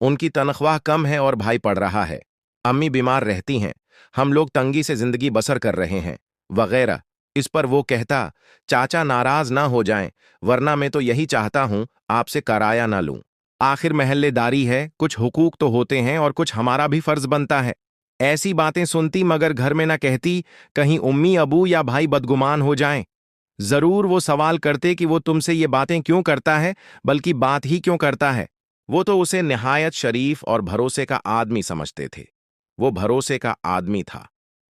उनकी तनख्वाह कम है और भाई पढ़ रहा है। अम्मी बीमार रहती हैं। हम लोग तंगी से जिंदगी बसर कर रहे हैं, वगैरह। इस पर वो कहता, चाचा नाराज ना हो जाएं, वरना मैं तो यही चाहता हूं आपसे कराया ना लूं। आखिर महल्लेदारी है, कुछ हुकूक तो होते हैं और कुछ हमारा भी फर्ज बनता है। ऐसी बातें सुनती मगर घर में ना कहती, कहीं उम्मी अबू या भाई बदगुमान हो जाएं। जरूर वो सवाल करते कि वो तुमसे ये बातें क्यों करता है, बल्कि बात ही क्यों करता है। वो तो उसे निहायत शरीफ और भरोसे का आदमी समझते थे। वो भरोसे का आदमी था।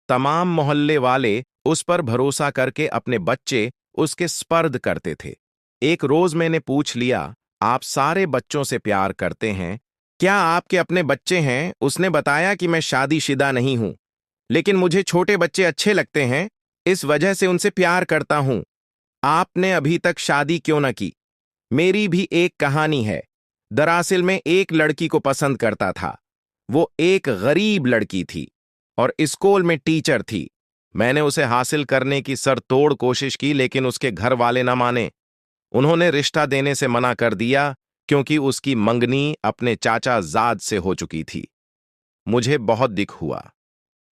तमाम मोहल्ले वाले उस पर भरोसा करके अपने बच्चे उसके स्पर्द करते थे। एक रोज मैंने पूछ लिया, आप सारे बच्चों से प्यार करते हैं, क्या आपके अपने बच्चे हैं? उसने बताया कि मैं शादीशुदा नहीं हूं, लेकिन मुझे छोटे बच्चे अच्छे लगते हैं, इस वजह से उनसे प्यार करता हूं। आपने अभी तक शादी क्यों न की? मेरी भी एक कहानी है। दरअसल में एक लड़की को पसंद करता था। वो एक गरीब लड़की थी और स्कूल में टीचर थी। मैंने उसे हासिल करने की सरतोड़ कोशिश की, लेकिन उसके घर वाले न माने। उन्होंने रिश्ता देने से मना कर दिया, क्योंकि उसकी मंगनी अपने चाचा जाद से हो चुकी थी। मुझे बहुत दुख हुआ।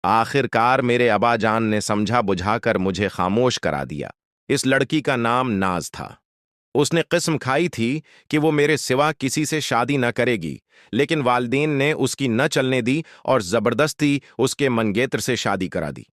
आखिरकार मेरे अबाजान ने समझा बुझाकर मुझे खामोश करा दिया। इस लड़की का नाम नाज था। उसने किस्म खाई थी कि वो मेरे सिवा किसी से शादी न करेगी, लेकिन वालिदैन ने उसकी न चलने दी और जबरदस्ती उसके मंगेतर से शादी करा दी।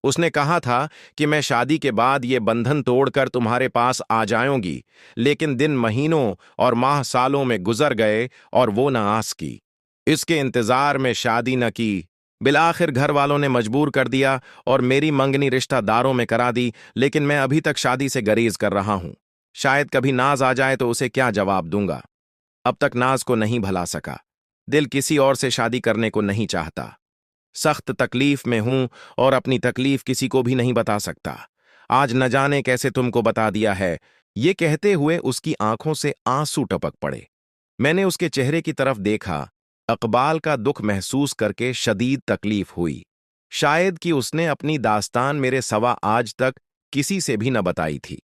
उसने कहा था कि मैं शादी के बाद ये बंधन तोड़कर तुम्हारे पास आ जाऊंगी, लेकिन दिन महीनों और माह सालों में गुजर गए और वो न आस की। इसके इंतजार में शादी न की। बिलाखिर घर वालों ने मजबूर कर दिया और मेरी मंगनी रिश्तेदारों में करा दी, लेकिन मैं अभी तक शादी से गरीज कर रहा हूं। शायद कभी नाज आ जाए तो उसे क्या जवाब दूंगा। अब तक नाज को नहीं भला सका। दिल किसी और से शादी करने को नहीं चाहता। सख्त तकलीफ में हूं और अपनी तकलीफ किसी को भी नहीं बता सकता। आज न जाने कैसे तुमको बता दिया है। ये कहते हुए उसकी आंखों से आंसू टपक पड़े। मैंने उसके चेहरे की तरफ देखा। अकबाल का दुख महसूस करके शदीद तकलीफ हुई। शायद कि उसने अपनी दास्तान मेरे सवा आज तक किसी से भी न बताई थी।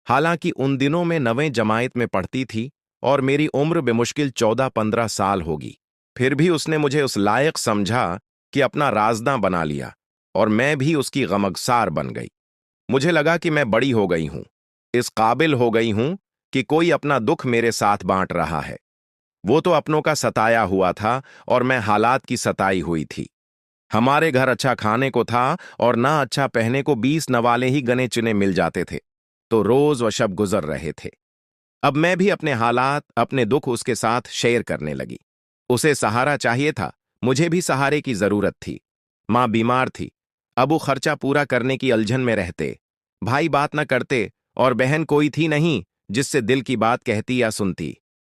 हालांकि उन दिनों में नवें जमायत में पढ़ती थी और मेरी उम्र बेमुश्किल 14-15 साल होगी। फिर भी उसने मुझे उस लायक समझा कि अपना राजदा बना लिया, और मैं भी उसकी गमगसार बन गई। मुझे लगा कि मैं बड़ी हो गई हूं, इस काबिल हो गई हूं कि कोई अपना दुख मेरे साथ बांट रहा है। वो तो अपनों का सताया हुआ था और मैं हालात की सताई हुई थी। हमारे घर अच्छा खाने को था और ना अच्छा पहने को 20 नवाले ही गने चुने मिल जाते थे, तो रोज व शब गुजर रहे थे। अब मैं भी अपने हालात, अपने दुख उसके साथ शेयर करने लगी। उसे सहारा चाहिए था, मुझे भी सहारे की जरूरत थी। मां बीमार थी, अबू खर्चा पूरा करने की उलझन में रहते। भाई बात न करते और बहन कोई थी नहीं जिससे दिल की बात कहती या सुनती।